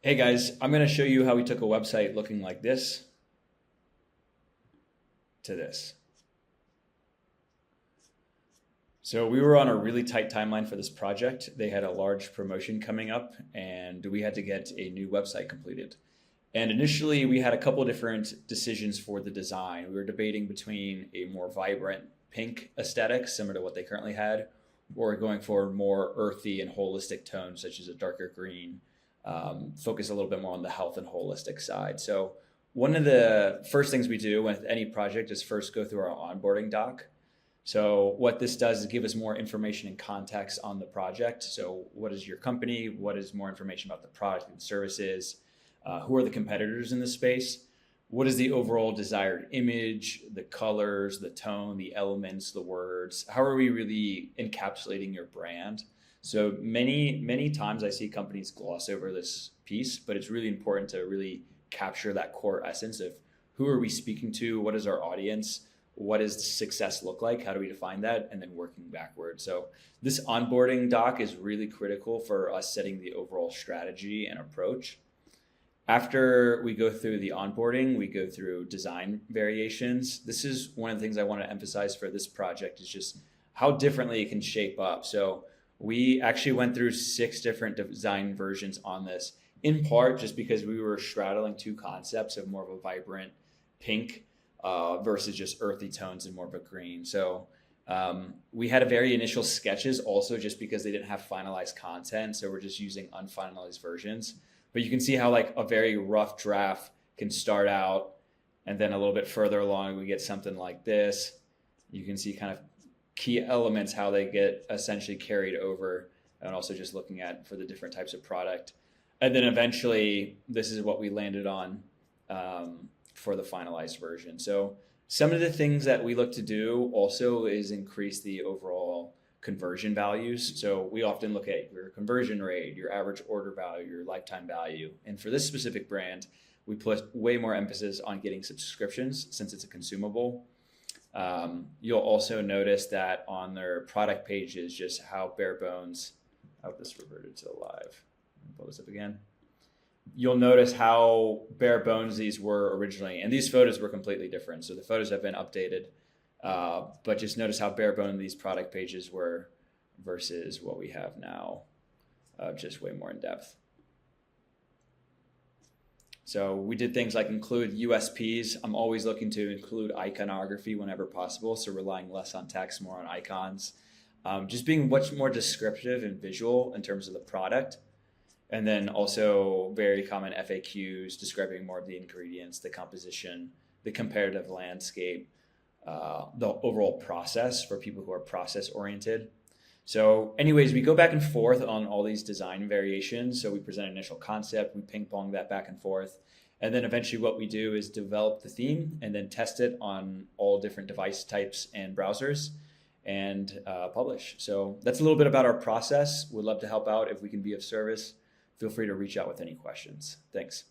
Hey guys, I'm going to show you how we took a website looking like this to this. So we were on a really tight timeline for this project. They had a large promotion coming up and we had to get a new website completed. And initially we had a couple different decisions for the design. We were debating between a more vibrant pink aesthetic, similar to what they currently had, or going for more earthy and holistic tones, such as a darker green, focus a little bit more on the health and holistic side. So one of the first things we do with any project is first go through our onboarding doc. So what this does is give us more information and context on the project. So what is your company? What is more information about the product and services? Who are the competitors in this space? What is the overall desired image, the colors, the tone, the elements, the words? How are we really encapsulating your brand? So many times I see companies gloss over this piece, but it's really important to really capture that core essence of who are we speaking to? What is our audience? What does success look like? How do we define that? And then working backward. So this onboarding doc is really critical for us setting the overall strategy and approach. After we go through the onboarding, we go through design variations. This is one of the things I want to emphasize for this project is just how differently it can shape up. So we actually went through 6 different design versions on this, in part just because we were straddling 2 concepts of more of a vibrant pink versus just earthy tones and more of a green. So we had a very initial sketches also just because they didn't have finalized content. So we're just using unfinalized versions. But you can see how like a very rough draft can start out and then a little bit further along, we get something like this. You can see kind of key elements, how they get essentially carried over, and also just looking at for the different types of product. And then eventually this is what we landed on for the finalized version. So some of the things that we look to do also is increase the overall conversion values. So we often look at your conversion rate, your average order value, your lifetime value. And for this specific brand, we put way more emphasis on getting subscriptions since it's a consumable. You'll also notice that on their product pages, just how bare bones, I hope this reverted to live. Pull this up again. You'll notice how bare bones these were originally. And these photos were completely different. So the photos have been updated. But just notice how bare bone these product pages were versus what we have now, just way more in depth. So we did things like include USPs. I'm always looking to include iconography whenever possible. So relying less on text, more on icons. Just being much more descriptive and visual in terms of the product. And then also very common FAQs describing more of the ingredients, the composition, the comparative landscape, the overall process for people who are process oriented. So anyways, we go back and forth on all these design variations. So we present an initial concept, we ping pong that back and forth. And then eventually what we do is develop the theme and then test it on all different device types and browsers and publish. So that's a little bit about our process. We'd love to help out if we can be of service. Feel free to reach out with any questions. Thanks.